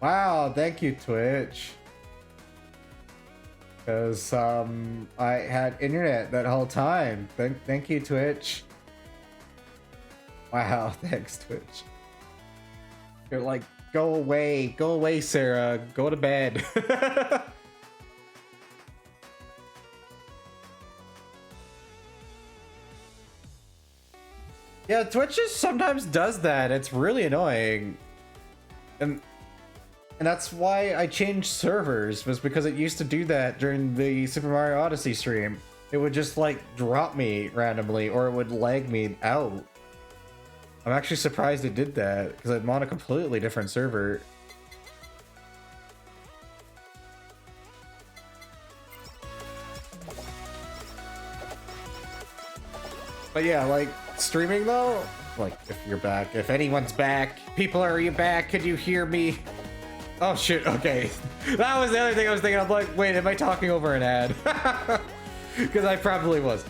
Wow, thank you, Twitch. Because I had internet that whole time. Thank you, Twitch. Wow, thanks, Twitch. You're like, go away, Sarah, go to bed. Yeah, Twitch just sometimes does that. It's really annoying. And that's why I changed servers, was because it used to do that during the Super Mario Odyssey stream. It would just like drop me randomly, or it would lag me out. I'm actually surprised it did that, because I'm on a completely different server. But yeah, like, streaming though, like, if you're back, if anyone's back, people, are you back? Could you hear me? Oh shit, okay. That was the other thing I was thinking. I'm like, wait, am I talking over an ad? Because I probably was.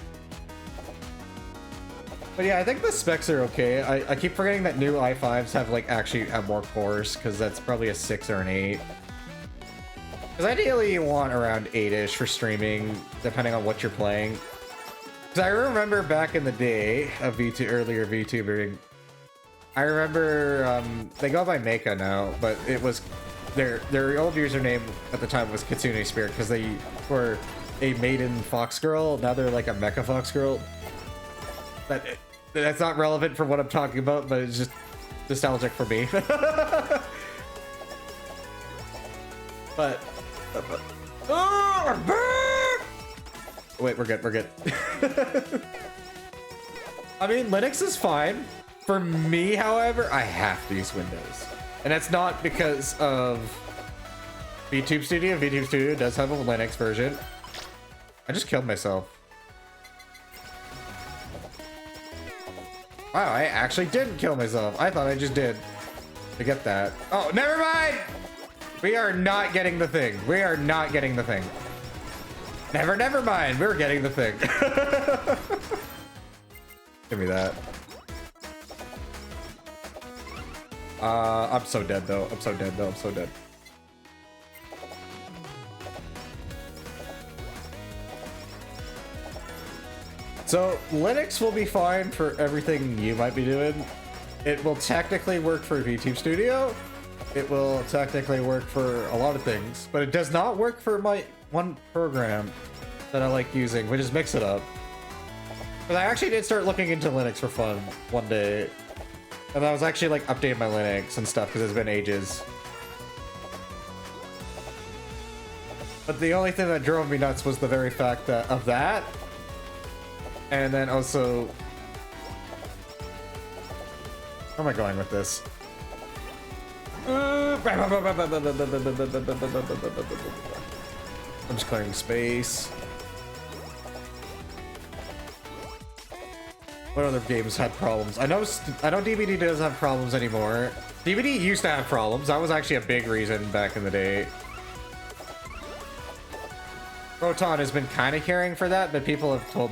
But yeah, I think the specs are okay. I keep forgetting that new i5s actually have more cores, because that's probably a 6 or an 8. Because ideally you want around 8-ish for streaming, depending on what you're playing. Because I remember back in the day of earlier VTubering, I remember they go by Mecha now, but it was their old username at the time was Kitsune Spirit, because they were a maiden fox girl. Now they're like a mecha fox girl. That's not relevant for what I'm talking about, but it's just nostalgic for me. But wait, we're good. I mean, Linux is fine. For me, however, I have to use Windows. And that's not because of VTube Studio. VTube Studio does have a Linux version. I just killed myself. Wow, I actually didn't kill myself. I thought I just did. To get that. Oh, never mind! We are not getting the thing. We are not getting the thing. Never mind. We're getting the thing. Give me that. I'm so dead though. I'm so dead. So Linux will be fine for everything you might be doing. It will technically work for VTube Studio. It will technically work for a lot of things, but it does not work for my one program that I like using, which is Mixitup. But I actually did start looking into Linux for fun one day. And I was actually like updating my Linux and stuff because it's been ages. But the only thing that drove me nuts was the very fact that of that. And then also, where am I going with this? I'm just clearing space. What other games had problems? I know DBD doesn't have problems anymore. DBD used to have problems. That was actually a big reason back in the day. Proton has been kind of caring for that, but people have told...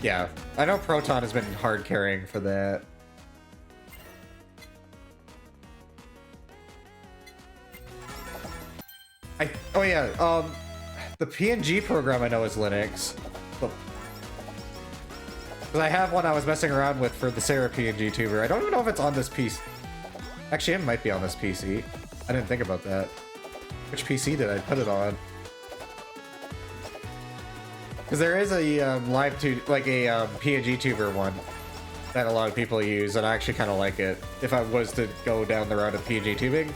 Yeah, I know Proton has been hard carrying for that. Oh yeah, the PNG program I know is Linux. Because I have one I was messing around with for the Sarah PNG tuber. I don't even know if it's on this PC. Actually, it might be on this PC. I didn't think about that. Which PC did I put it on? Because there is a PNG tuber one that a lot of people use, and I actually kind of like it if I was to go down the route of PNG tubing.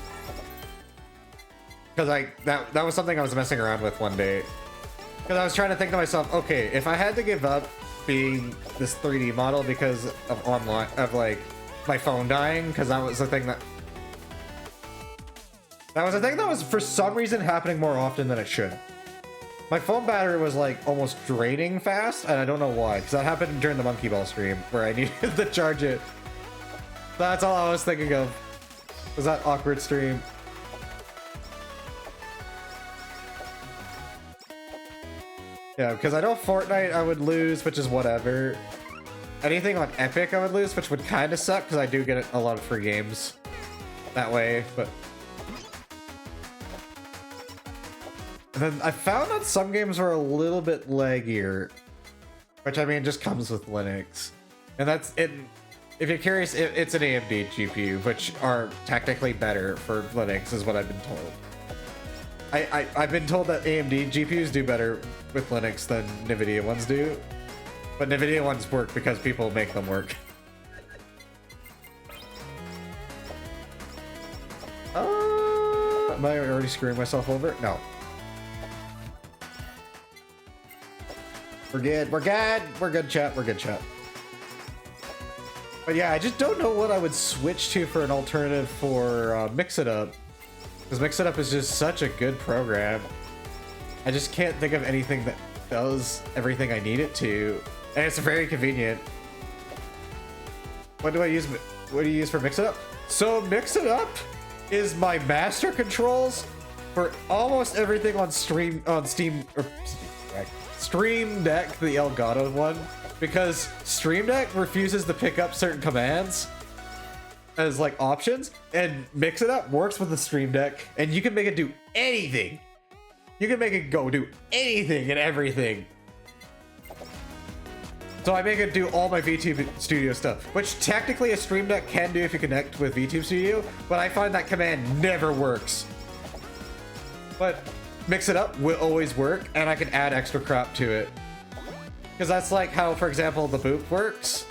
Because that was something I was messing around with one day. Because I was trying to think to myself, okay, if I had to give up being this 3D model because of like my phone dying, because that was the thing that was for some reason happening more often than it should. My phone battery was like almost draining fast, and I don't know why, because that happened during the Monkey Ball stream where I needed to charge it. That's all I was thinking of. Was that awkward stream? Yeah, because I know Fortnite I would lose, which is whatever. Anything on Epic I would lose, which would kind of suck, because I do get a lot of free games that way, but And then I found that some games are a little bit laggier, which I mean just comes with Linux. And that's it. If you're curious, it's an AMD GPU, which are technically better for Linux, is what I've been told. I've been told that AMD GPUs do better with Linux than NVIDIA ones do, but NVIDIA ones work because people make them work. Am I already screwing myself over? No. We're good. We're good. We're good, chat. We're good, chat. But yeah, I just don't know what I would switch to for an alternative for Mix It Up. Because Mix It Up is just such a good program. I just can't think of anything that does everything I need it to. And it's very convenient. What do I use? What do you use for Mix It Up? So Mix It Up is my master controls for almost everything on Steam, or Stream Deck, the Elgato one. Because Stream Deck refuses to pick up certain commands as like options, and Mix It Up works with the Stream Deck, and you can make it do anything. You can make it go do anything and everything. So I make it do all my VTube Studio stuff, which technically a Stream Deck can do if you connect with VTube Studio, but I find that command never works. But Mix It Up will always work, and I can add extra crap to it. Because that's like how, for example, the boop works.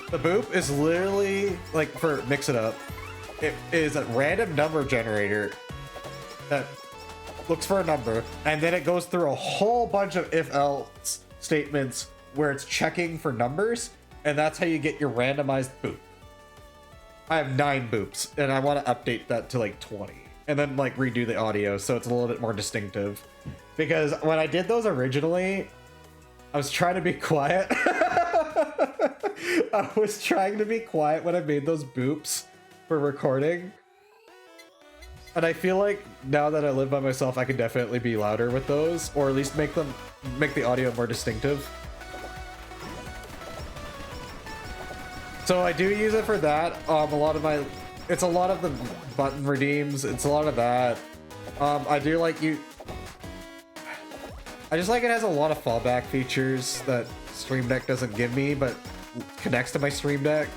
The boop is literally, like, for Mix It Up, it is a random number generator that looks for a number, and then it goes through a whole bunch of if-else statements where it's checking for numbers, and that's how you get your randomized boop. I have 9 boops, and I want to update that to like 20, and then like redo the audio so it's a little bit more distinctive. Because when I did those originally, I was trying to be quiet. I was trying to be quiet when I made those boops for recording. And I feel like now that I live by myself, I can definitely be louder with those, or at least make the audio more distinctive. So I do use it for that. It's a lot of the button redeems. It's a lot of that. I do like I just like it has a lot of fallback features that Stream Deck doesn't give me, but connects to my Stream Deck.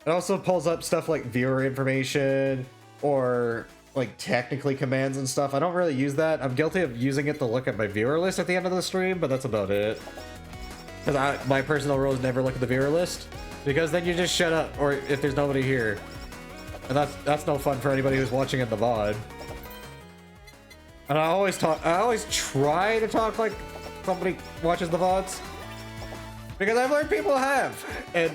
It also pulls up stuff like viewer information or like technically commands and stuff. I don't really use that. I'm guilty of using it to look at my viewer list at the end of the stream, but that's about it. Because my personal rule is never look at the viewer list, because then you just shut up, or if there's nobody here. And that's no fun for anybody who's watching in the VOD. And I always try to talk like somebody watches the VODs, because I've learned people have. And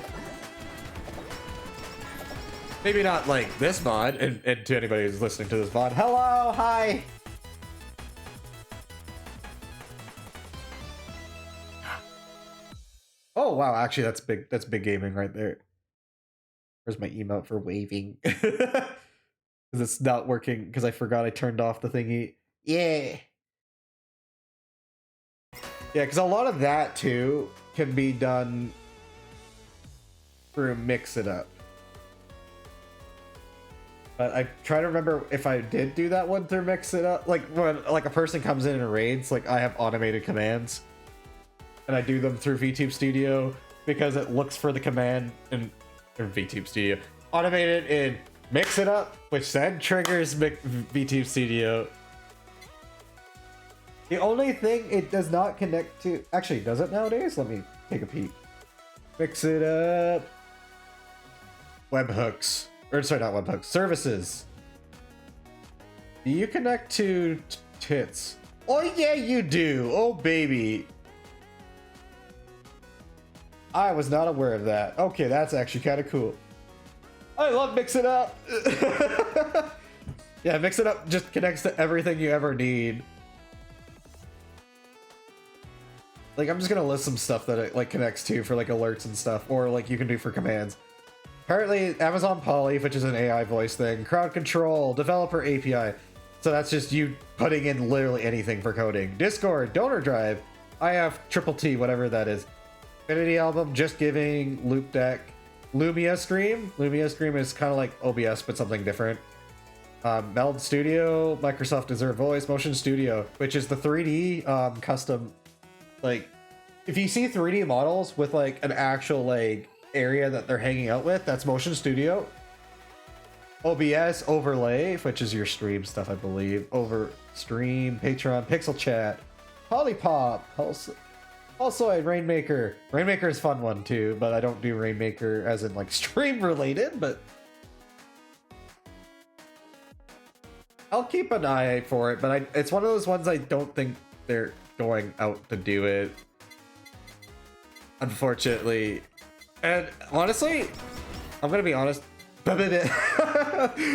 maybe not like this VOD, and to anybody who's listening to this VOD, hello, hi. Oh wow, actually that's big gaming right there. Where's my emote for waving? Because it's not working, because I forgot I turned off the thingy. Yeah. Yeah, because a lot of that too can be done through Mix It Up. But I try to remember if I did do that one through Mix It Up. Like when like a person comes in and raids, like I have automated commands. And I do them through VTube Studio because it looks for the command in VTube Studio. Automated in Mix It Up, which then triggers VTube Studio. The only thing it does not connect to... Actually, does it nowadays? Let me take a peek. Mix It Up. Webhooks. Or sorry, not webhooks. Services. Do you connect to tits? Oh yeah, you do. Oh baby. I was not aware of that. Okay, that's actually kind of cool. I love Mix It Up. Yeah, Mix It Up just connects to everything you ever need. Like, I'm just gonna list some stuff that it like connects to for like alerts and stuff, or like you can do for commands. Apparently, Amazon Poly, which is an AI voice thing, Crowd Control, Developer API. So that's just you putting in literally anything for coding. Discord, Donor Drive, IF, Triple T, whatever that is. Infinity Album, Just Giving, Loop Deck, Lumia Stream. Lumia Stream is kind of like OBS, but something different. Meld Studio, Microsoft Azure Voice, Motion Studio, which is the 3D custom. Like, if you see 3D models with like an actual like area that they're hanging out with, that's Motion Studio. OBS Overlay, which is your stream stuff, I believe. Over stream, Patreon, Pixel Chat, Polypop, also a Rainmaker. Rainmaker is a fun one too, but I don't do Rainmaker as in like stream related, but I'll keep an eye out for it. But it's one of those ones I don't think they're going out to do it, unfortunately. And honestly, I'm gonna be honest.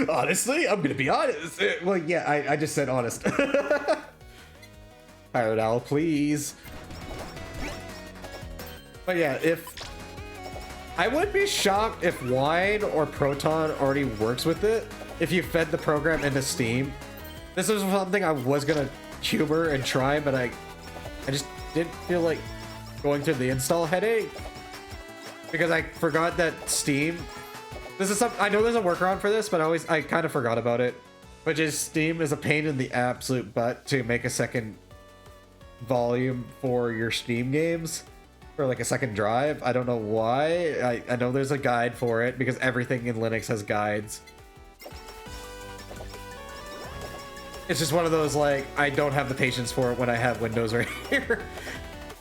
Honestly, I'm gonna be honest. Well, yeah, I just said honest. Pirate Owl, please. But yeah, I would be shocked if Wine or Proton already works with it. If you fed the program into Steam, this was something I was gonna humor and try, but I just didn't feel like going through the install headache because I forgot that Steam. This is something I know there's a workaround for this, but I kind of forgot about it. Which is Steam is a pain in the absolute butt to make a second volume for your Steam games, for like a second drive. I don't know why. I know there's a guide for it because everything in Linux has guides. It's just one of those, like, I don't have the patience for it when I have Windows right here.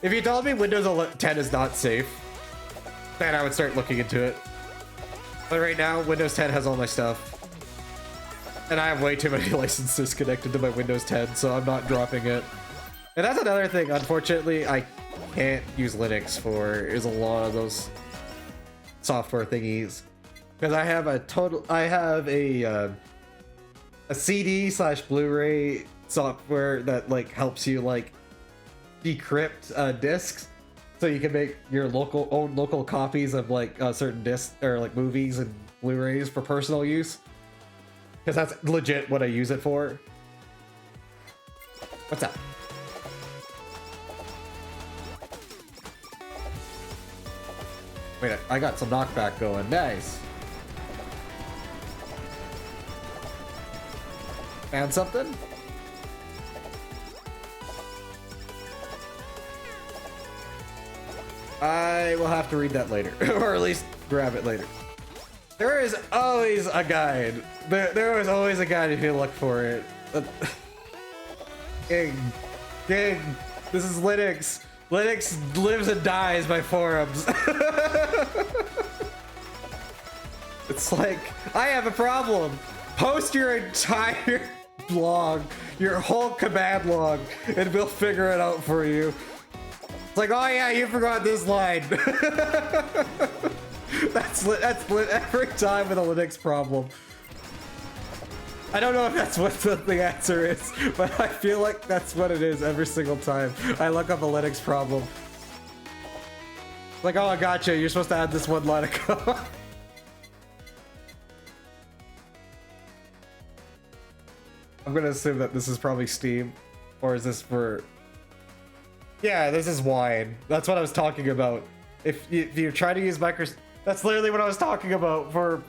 If you told me Windows 10 is not safe, then I would start looking into it. But right now, Windows 10 has all my stuff. And I have way too many licenses connected to my Windows 10, so I'm not dropping it. And that's another thing, unfortunately, I can't use Linux for, is a lot of those software thingies. Because I have a CD/Blu-ray software that like helps you like decrypt discs, so you can make your own local copies of like certain discs or like movies and Blu-rays for personal use. Because that's legit what I use it for. What's up? Wait, I got some knockback going. Nice. Found something? I will have to read that later, or at least grab it later. There is always a guide. There is always a guide if you look for it. Gang, this is Linux. Linux lives and dies by forums. It's like, I have a problem. Post your entire blog, your whole command log, and we'll figure it out for you. It's like, oh yeah, you forgot this line. That's every time with a Linux problem. I don't know if that's what the answer is, but I feel like that's what it is every single time I look up a Linux problem. Like, oh, I gotcha, you're supposed to add this one line of code. I'm gonna assume that this is probably Steam, or is this for... Yeah, this is Wine. That's what I was talking about. If you're trying to use Microsoft... That's literally what I was talking about for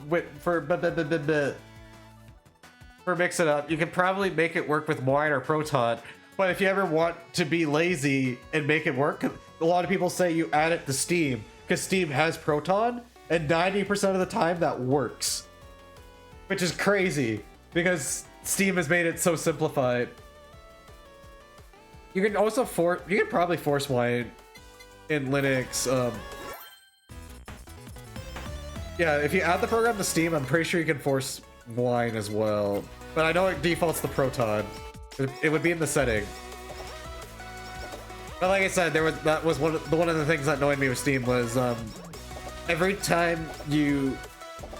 Mix It Up. You can probably make it work with Wine or Proton, but if you ever want to be lazy and make it work, a lot of people say you add it to Steam, because Steam has Proton, and 90% of the time that works. Which is crazy, because Steam has made it so simplified. You can also you can probably force Wine in Linux. Yeah, if you add the program to Steam, I'm pretty sure you can force Wine as well. But I know it defaults to Proton. It would be in the setting. But like I said, that was one of the things that annoyed me with Steam was every time you...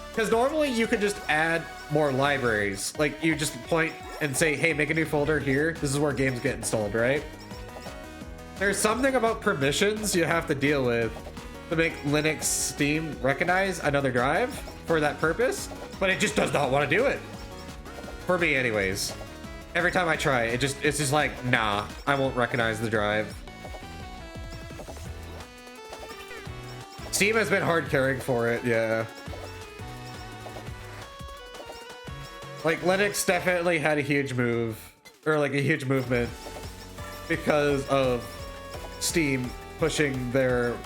Because normally you could just add more libraries. Like, you just point and say, hey, make a new folder here. This is where games get installed, right? There's something about permissions you have to deal with to make Linux Steam recognize another drive for that purpose, but it just does not want to do it. For me, anyways. Every time I try, it's just like, nah, I won't recognize the drive. Steam has been hard carrying for it, yeah. Like, Linux definitely had a huge move, or like a huge movement, because of Steam pushing their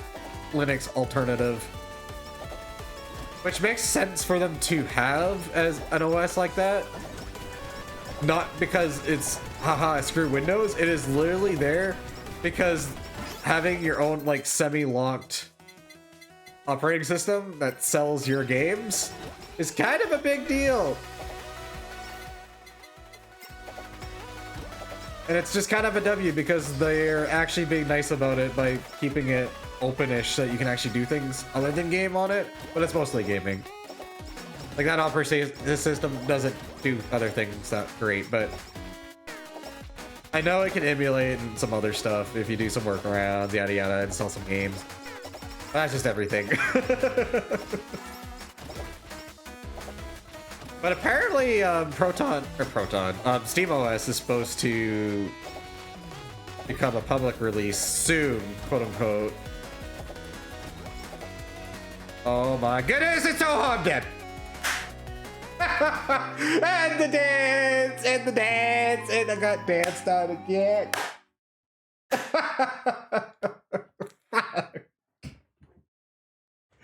Linux alternative. Which makes sense for them to have as an OS like that. Not because it's, haha, screw Windows. It is literally there because having your own, like, semi-locked operating system that sells your games is kind of a big deal. And it's just kind of a W because they're actually being nice about it by keeping it openish so that you can actually do things other than game on it, but it's mostly gaming. Like, that operating system doesn't do other things that great, but I know it can emulate and some other stuff if you do some workarounds, yada yada, install some games. That's just everything. But apparently, SteamOS is supposed to become a public release soon, quote unquote. Oh my goodness, it's so hard, dead. And the dance, and the dance, and I got danced on again.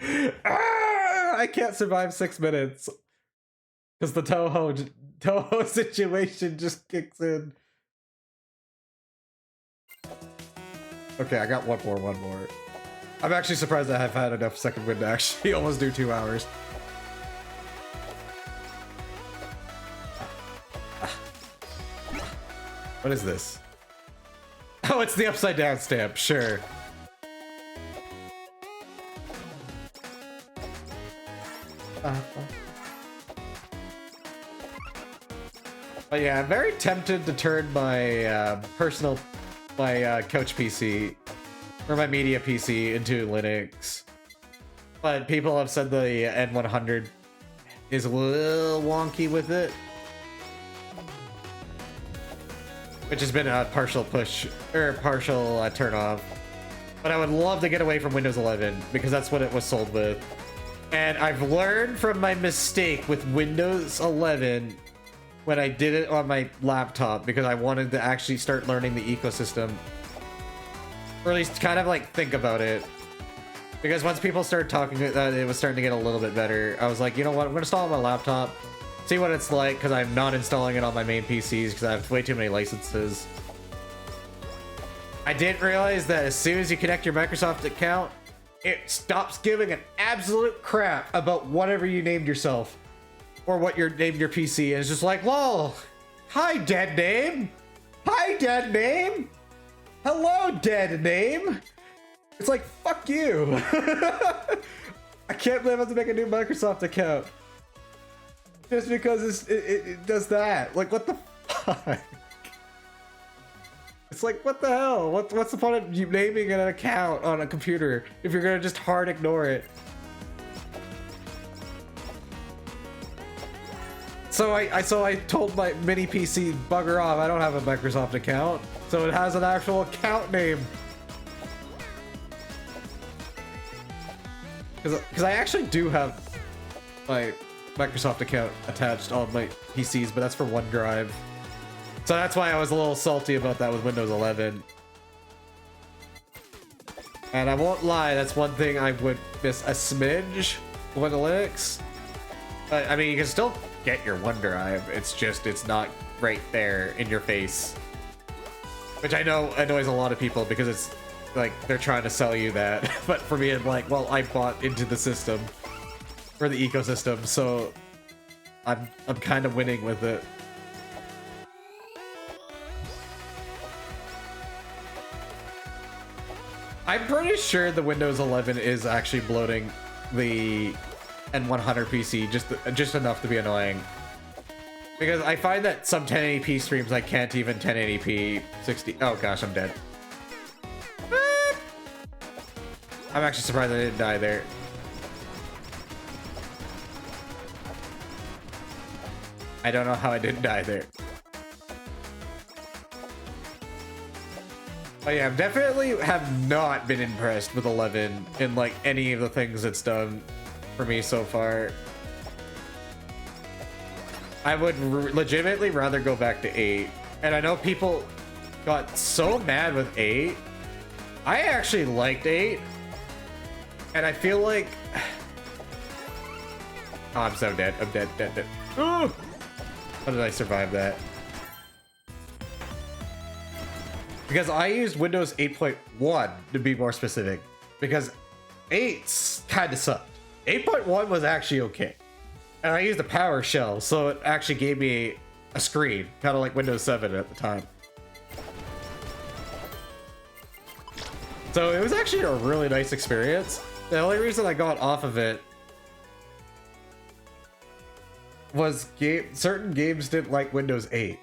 I can't survive 6 minutes because the Toho situation just kicks in. Okay, I got one more. I'm actually surprised I have had enough second wind to actually almost do 2 hours. What is this? Oh, it's the upside down stamp, sure. But yeah, I'm very tempted to turn my couch PC or my media PC into Linux. But people have said the N100 is a little wonky with it. Which has been a partial push, or partial turn off. But I would love to get away from Windows 11 because that's what it was sold with. And I've learned from my mistake with Windows 11 when I did it on my laptop because I wanted to actually start learning the ecosystem. Or at least kind of like think about it. Because once people started talking, it was starting to get a little bit better. I was like, you know what, I'm going to install it on my laptop. See what it's like, because I'm not installing it on my main PCs because I have way too many licenses. I didn't realize that as soon as you connect your Microsoft account, it stops giving an absolute crap about whatever you named yourself. Or what you named your PC, and it's just like, lol. Hi, dead name. Hi, dead name. Hello, dead name. It's like, fuck you. I can't believe I have to make a new Microsoft account. Just because it does that. Like, what the fuck? It's like, what the hell? What's the point of you naming an account on a computer if you're gonna just hard ignore it? So I told my mini PC, bugger off, I don't have a Microsoft account. So it has an actual account name. Because I actually do have my Microsoft account attached on my PCs, but that's for OneDrive. So that's why I was a little salty about that with Windows 11. And I won't lie, that's one thing I would miss a smidge with Linux. But I mean, you can still get your OneDrive. It's just, it's not right there in your face. Which I know annoys a lot of people because it's like they're trying to sell you that. But for me, I'm like, well, I bought into the system. For the ecosystem, so I'm kind of winning with it. I'm pretty sure the Windows 11 is actually bloating the N100 PC just enough to be annoying. Because I find that some 1080p streams I can't even 1080p 60. Oh gosh, I'm dead. I'm actually surprised I didn't die there. I don't know how I didn't die there. But yeah, I definitely have not been impressed with 11 in like any of the things it's done for me so far. I would legitimately rather go back to 8. And I know people got so mad with 8. I actually liked 8. And I feel like... Oh, I'm so dead. I'm dead. Ooh! How did I survive that? Because I used Windows 8.1 to be more specific. Because 8's kind of sucked. 8.1 was actually okay. And I used a PowerShell, so it actually gave me a screen. Kind of like Windows 7 at the time. So it was actually a really nice experience. The only reason I got off of it was certain games didn't like Windows 8.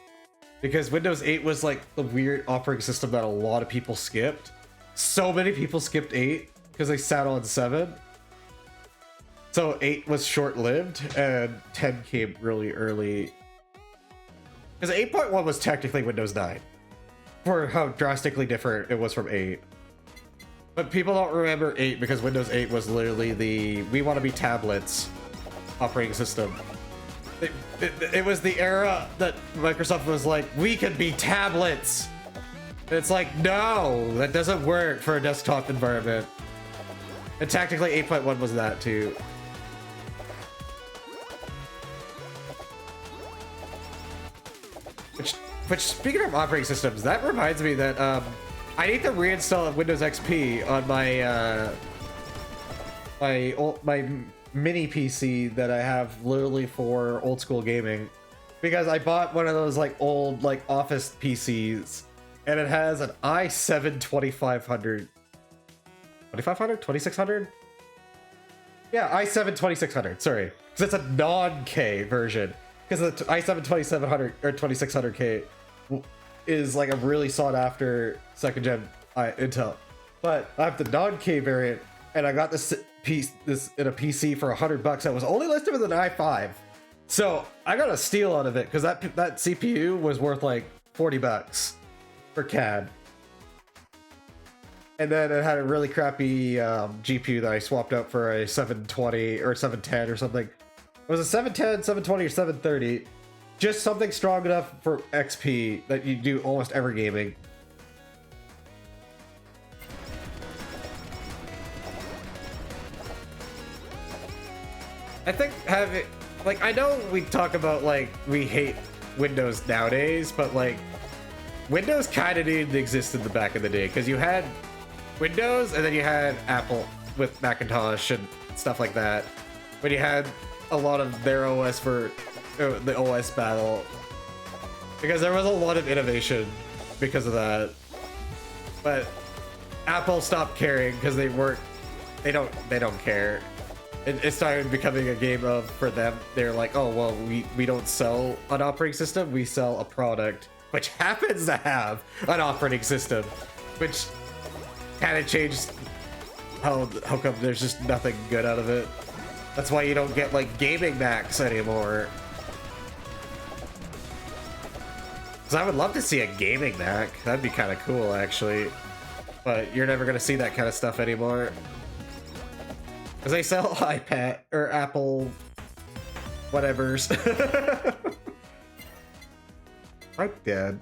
Because Windows 8 was like the weird operating system that a lot of people skipped. So many people skipped 8 because they sat on 7. So 8 was short-lived and 10 came really early. Because 8.1 was technically Windows 9. For how drastically different it was from 8. But people don't remember 8 because Windows 8 was literally the we want to be tablets operating system. It was the era that Microsoft was like, we can be tablets. And it's like, no, that doesn't work for a desktop environment. And technically 8.1 was that too. Which speaking of operating systems, that reminds me that I need to reinstall Windows XP on my my mini PC that I have literally for old school gaming, because I bought one of those like old like office PCs and it has an i7 2500 2600. Yeah, i7 2600, sorry, because it's a non-K version, because the i7 2700 or 2600K is like a really sought after second gen Intel, but I have the non-K variant and I got this in a PC for $100 that was only listed with an i5, so I got a steal out of it because that CPU was worth like $40 for CAD, and then it had a really crappy GPU that I swapped out for a 720 or 710 or something. It was a 710, 720, or 730, just something strong enough for XP that you do almost every gaming. I think having, like, I know we talk about like we hate Windows nowadays, but like Windows kind of didn't exist in the back of the day, because you had Windows and then you had Apple with Macintosh and stuff like that, but you had a lot of their OS for the OS battle, because there was a lot of innovation because of that. But Apple stopped caring because they don't care. It started becoming a game of, for them, they're like, oh well, we don't sell an operating system, we sell a product which happens to have an operating system, which kind of changed how come there's just nothing good out of it. That's why you don't get like gaming Macs anymore. Because I would love to see a gaming Mac. That'd be kind of cool, actually. But you're never gonna see that kind of stuff anymore. Because they sell iPad or Apple whatevers. I'm dead.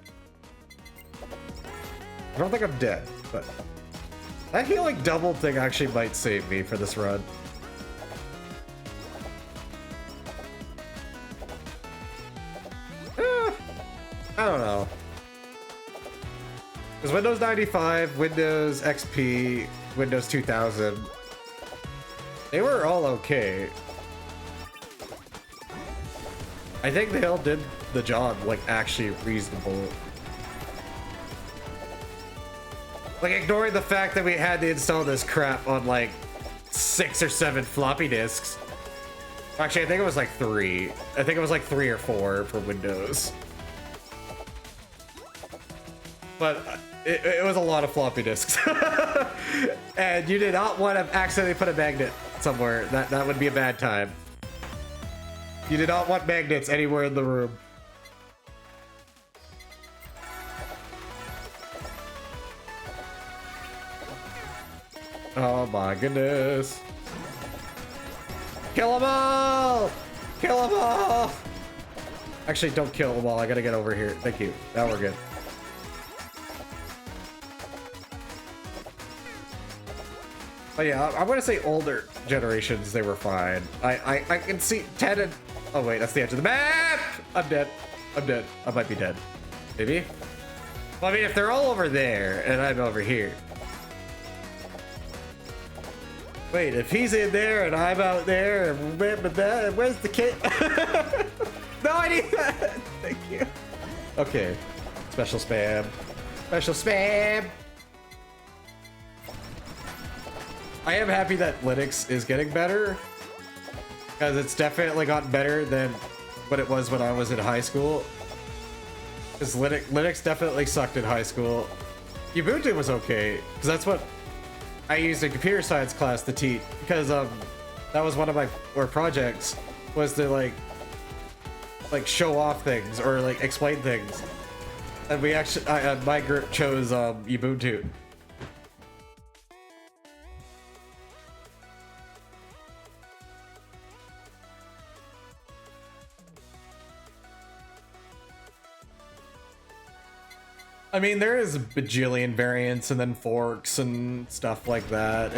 I don't think I'm dead, but I feel like double thing actually might save me for this run. I don't know. Because Windows 95, Windows XP, Windows 2000, they were all okay. I think they all did the job, like, actually reasonable. Like, ignoring the fact that we had to install this crap on, like, 6 or 7 floppy disks. Actually, I think it was like 3. I think it was like 3 or 4 for Windows. But it was a lot of floppy disks. And you did not want to accidentally put a magnet somewhere. That would be a bad time. You did not want magnets anywhere in the room. Oh my goodness. Kill them all! Kill them all! Actually, don't kill the wall. I gotta get over here. Thank you. Now we're good. But yeah, I'm gonna say older generations, they were fine. I can see 10 and... Oh wait, that's the edge of the map! I'm dead. I'm dead. I might be dead. Maybe? Well, I mean, if they're all over there, and I'm over here. Wait, if he's in there and I'm out there, but that, where's the kid? No, I need that! Thank you. Okay. Special spam. Special spam! I am happy that Linux is getting better, because it's definitely gotten better than what it was when I was in high school. Because Linux definitely sucked in high school. Ubuntu was okay, because that's what I used in computer science class to teach, because that was one of my projects, was to like show off things or like explain things, and we actually my group chose Ubuntu. I mean, there is a bajillion variants and then forks and stuff like that.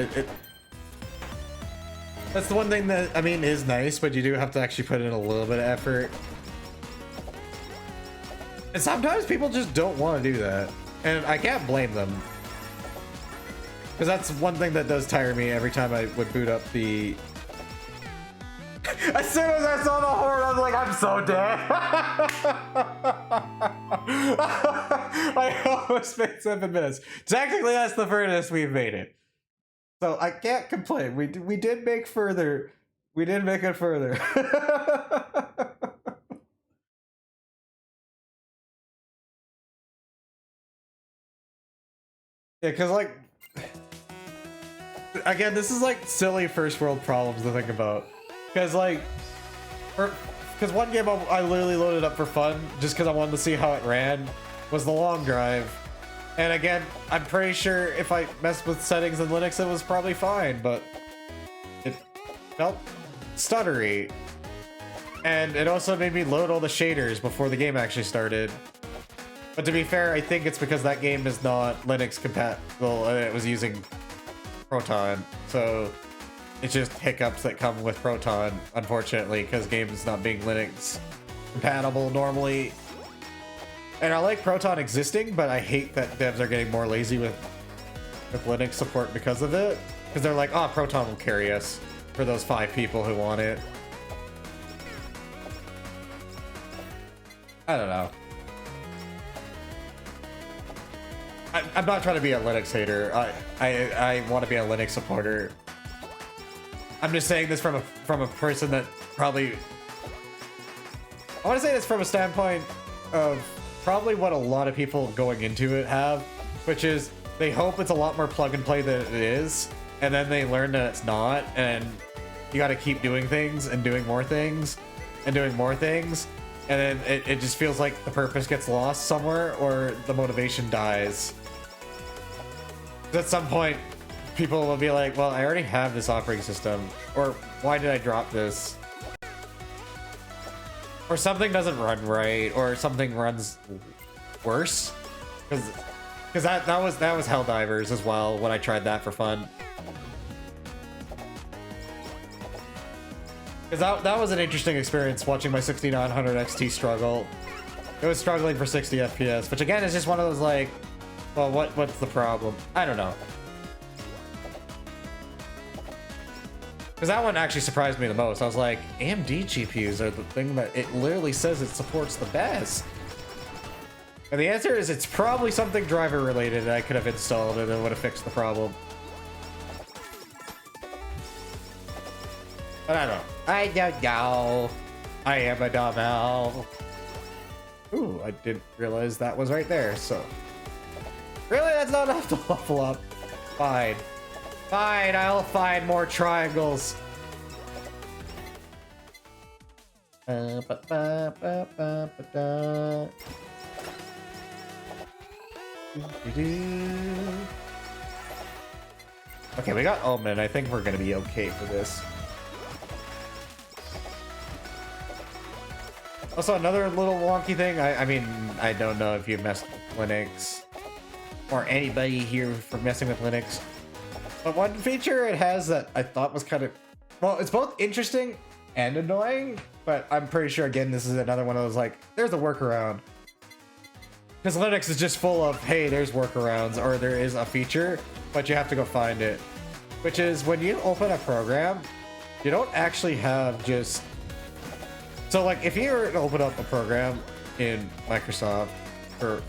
That's the one thing that, I mean, is nice, but you do have to actually put in a little bit of effort. And sometimes people just don't want to do that. And I can't blame them. Because that's one thing that does tire me every time I would boot up the... As soon as I saw the horn, I was like, I'm so dead. I almost made 7 minutes. Technically, that's the furthest we've made it. So I can't complain. We did make further. We did make it further. Yeah, because like... Again, this is like silly first world problems to think about. Because like, because one game I literally loaded up for fun just because I wanted to see how it ran was The Long Drive, and again, I'm pretty sure if I messed with settings in Linux, it was probably fine, but it felt stuttery, and it also made me load all the shaders before the game actually started. But to be fair, I think it's because that game is not Linux compatible and it was using Proton, so. It's just hiccups that come with Proton, unfortunately, because games not being Linux compatible normally. And I like Proton existing, but I hate that devs are getting more lazy with Linux support because of it. Because they're like, oh, Proton will carry us for those 5 people who want it. I don't know. I'm not trying to be a Linux hater. I want to be a Linux supporter. I'm just saying this from a person that probably... I want to say this from a standpoint of probably what a lot of people going into it have, which is they hope it's a lot more plug and play than it is, and then they learn that it's not, and you got to keep doing things and doing more things and doing more things, and then it just feels like the purpose gets lost somewhere or the motivation dies. At some point, people will be like, well, I already have this operating system, or why did I drop this? Or something doesn't run right, or something runs worse. Because that was Helldivers as well when I tried that for fun. Because that was an interesting experience watching my 6900 XT struggle. It was struggling for 60 FPS, which again is just one of those like, well, what's the problem? I don't know. Because that one actually surprised me the most. I was like, AMD GPUs are the thing that it literally says it supports the best. And the answer is it's probably something driver related that I could have installed and it would have fixed the problem. But I don't know. I don't know. I am a dumb elf. Ooh, I didn't realize that was right there, so. Really? That's not enough to level up. Fine. Fine, I'll find more triangles. Okay, we got Omen. I think we're gonna be okay for this. Also, another little wonky thing. I mean, I don't know if you messed with Linux or anybody here for messing with Linux, but one feature it has that I thought was kind of, well, it's both interesting and annoying, but I'm pretty sure, again, this is another one of those, like, there's a workaround. Because Linux is just full of, hey, there's workarounds, or there is a feature, but you have to go find it. Which is, when you open a program, you don't actually have just... So, like, if you were to open up a program in Microsoft, or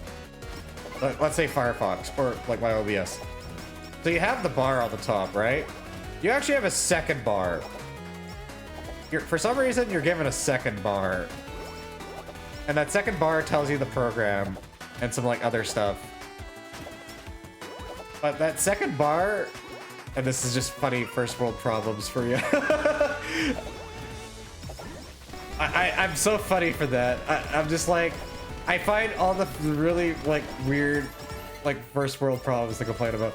let's say Firefox, or like my OBS. So you have the bar on the top, right? You actually have a second bar. For some reason, you're given a second bar. And that second bar tells you the program and some, like, other stuff. But that second bar, and this is just funny first world problems for you. I'm so funny for that. I'm just like, I find all the really, like, weird, like, first world problems to complain about.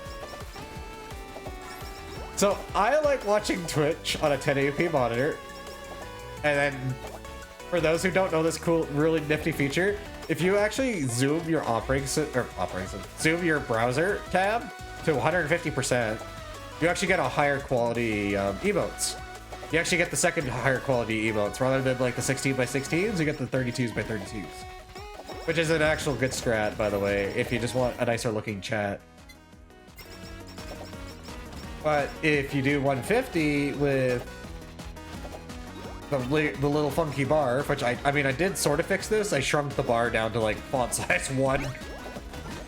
So I like watching Twitch on a 1080p monitor. And then, for those who don't know this cool, really nifty feature, if you actually zoom your zoom your browser tab to 150%, you actually get a higher quality emotes. You actually get the second higher quality emotes rather than like the 16 by 16s. You get the 32s by 32s, which is an actual good strat, by the way, if you just want a nicer looking chat. But if you do 150 with the little funky bar, which I mean, I did sort of fix this. I shrunk the bar down to like font size 1.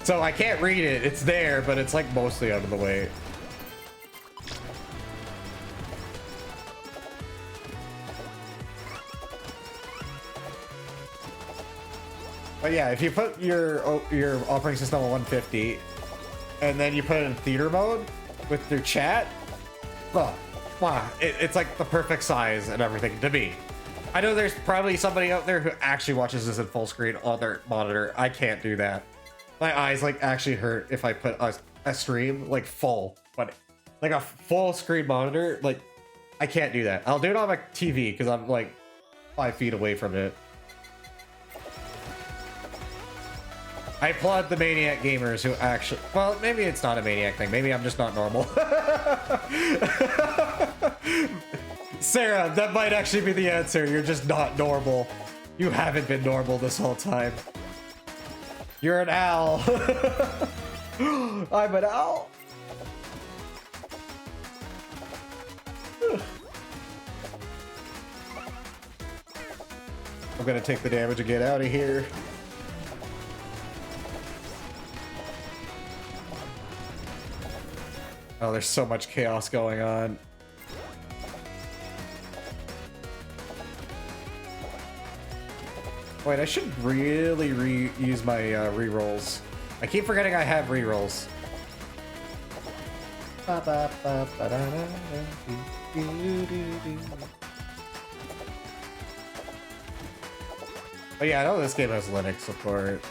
So I can't read it. It's there, but it's like mostly out of the way. But yeah, if you put your operating system on 150, and then you put it in theater mode with your chat, it's like the perfect size and everything to me. I know there's probably somebody out there who actually watches this in full screen on their monitor. I can't do that. My eyes like actually hurt if I put a stream like full, but like a full screen monitor, like I can't do that. I'll do it on my TV because I'm like 5 feet away from it. I applaud the Maniac gamers who actually... Well, maybe it's not a Maniac thing. Maybe I'm just not normal. Sarah, that might actually be the answer. You're just not normal. You haven't been normal this whole time. You're an owl. I'm an owl. I'm gonna take the damage and get out of here. Oh, there's so much chaos going on. Wait, I should really use my rerolls. I keep forgetting I have rerolls. Oh yeah, I know this game has Linux support.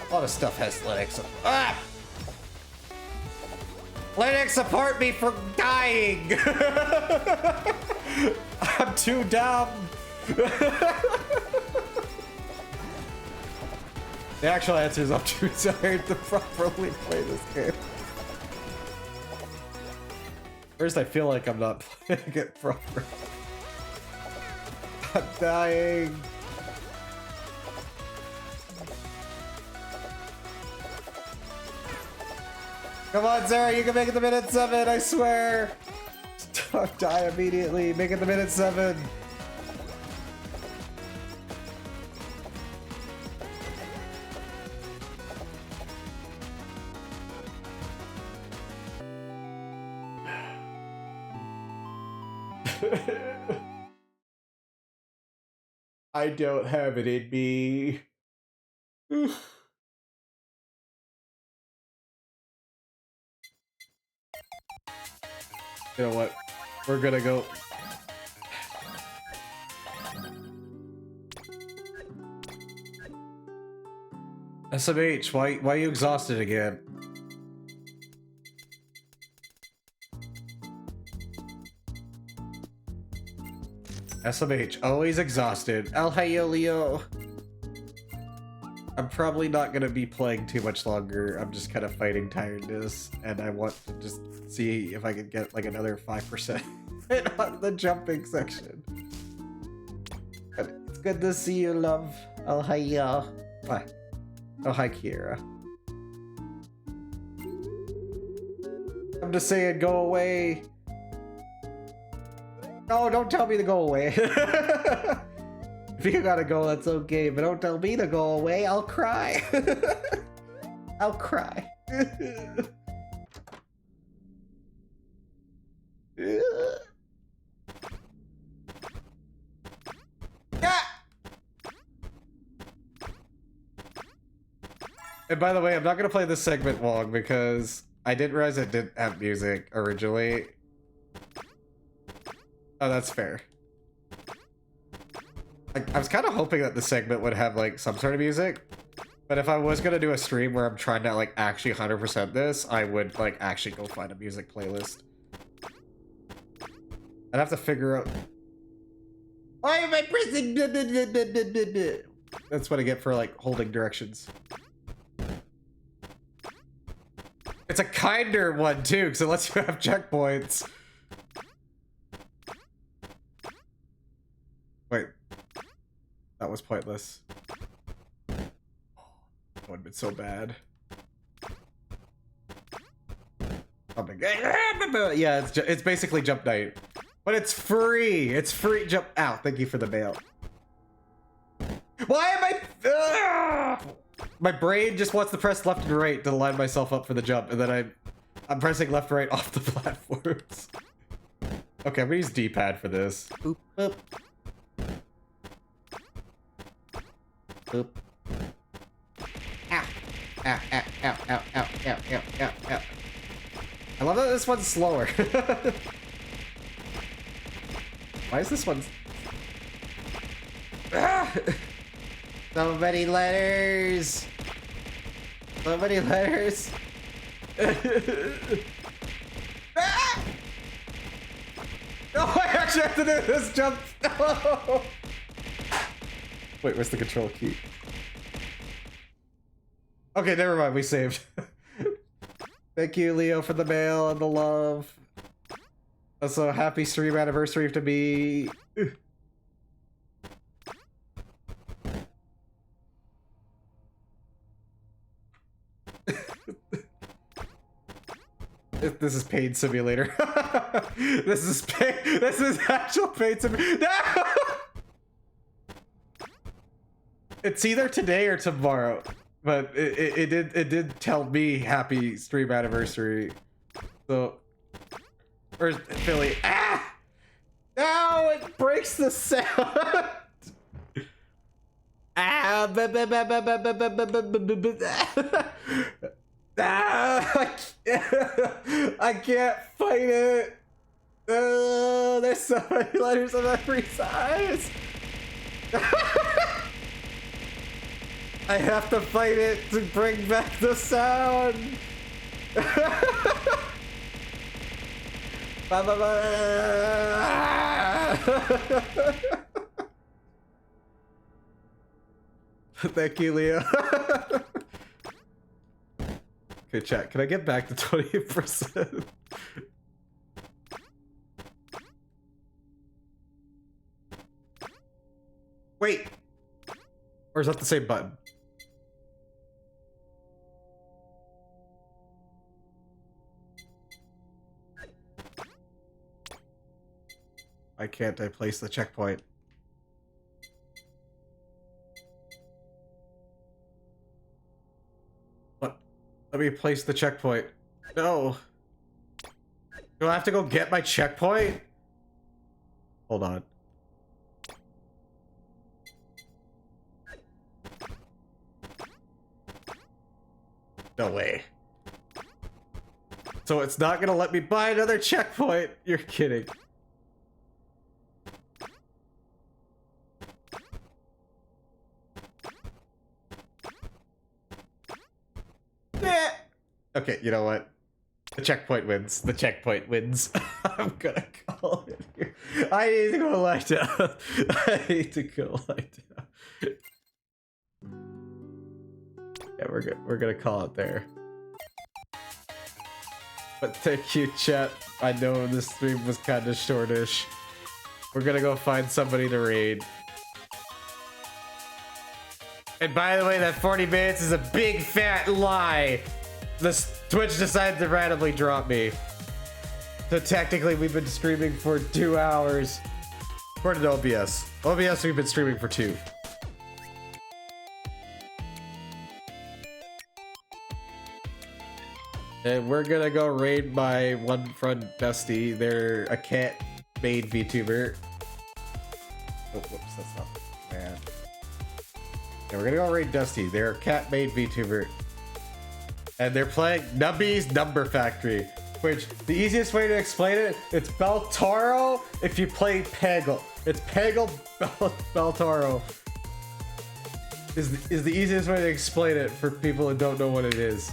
A lot of stuff has Linux support. Ah! Linux, support me from dying! I'm too dumb! The actual answer is I'm too tired to properly play this game. First, I feel like I'm not playing it properly. I'm dying! Come on, Sarah, you can make it to minute 7, I swear! Don't die immediately, make it to minute 7! I don't have it in me. You know what? We're gonna go. SMH, why are you exhausted again? SMH, always exhausted. El Hayo Leo. I'm probably not gonna be playing too much longer. I'm just kind of fighting tiredness, and I want to just see if I can get like another 5% on the jumping section. But it's good to see you, love. El Hayo. Bye. Oh, hi, Kira. I'm just saying, go away. No, don't tell me to go away. If you gotta go, that's okay, but don't tell me to go away. I'll cry. I'll cry. And by the way, I'm not gonna play this segment long because I didn't realize it didn't have music originally. Oh, that's fair. I was kind of hoping that the segment would have like some sort of music, but if I was gonna do a stream where I'm trying to like actually 100% this, I would like actually go find a music playlist. I'd have to figure out. Why am I pressing? That's what I get for like holding directions. It's a kinder one too, because it lets you have checkpoints. Wait. That was pointless. That would have been so bad. Yeah, it's basically Jump Night. But it's free! It's free jump out. Thank you for the mail. Why am I... My brain just wants to press left and right to line myself up for the jump, and then I'm pressing left and right off the platforms. Okay, I'm gonna use D-pad for this. Boop, boop. Boop. Ow. Ow, ow, ow, ow, ow, ow, ow, ow, ow. I love that this one's slower. Why is this one... Ah! So many letters! So many letters! Ah! No, I actually have to do this jump! No! Wait, where's the control key? Okay, never mind, we saved. Thank you, Leo, for the mail and the love. Also, happy stream anniversary to me. This is Pain Simulator. This is actual Pain Simulator. No! It's either today or tomorrow, but it did tell me happy stream anniversary. So, where's Philly? Ah! No, it breaks the sound. Ah! I can't fight it. There's so many letters of every size. I have to fight it to bring back the sound. Thank you, Leo. Okay, chat, can I get back to 20%? Wait! Or is that the same button? Why can't I place the checkpoint? What? Let me place the checkpoint. No. Do I have to go get my checkpoint? Hold on. No way. So it's not gonna let me buy another checkpoint? You're kidding. Okay, you know what? The checkpoint wins. The checkpoint wins. I'm gonna call it here. I need to go lie down. I need to go lie down. Yeah, we're gonna call it there. But thank you, chat. I know this stream was kind of shortish. We're gonna go find somebody to raid. And by the way, that 40 minutes is a big fat lie. This Twitch decided to randomly drop me. So technically we've been streaming for 2 hours. According to OBS. OBS we've been streaming for 2. And we're gonna go raid my one friend bestie. They're a cat-made VTuber. Oh, whoops, that's not bad. Yeah, we're gonna go raid Dusty. They're a cat-made VTuber. And they're playing Nubby's Number Factory. Which, the easiest way to explain it, it's Beltaro if you play Peggle. It's Peggle Beltaro. Is the easiest way to explain it for people who don't know what it is.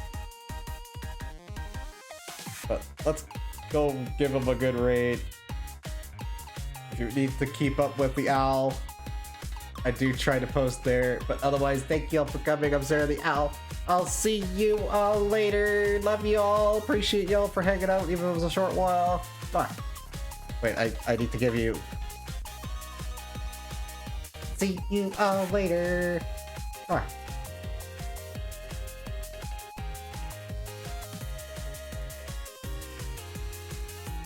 But let's go give them a good raid. If you need to keep up with the owl, I do try to post there. But otherwise, thank you all for coming. I'm Sarah the Owl. I'll see you all later. Love you all. Appreciate y'all for hanging out, even if it was a short while. Bye. Wait, I need to give you... See you all later. Bye.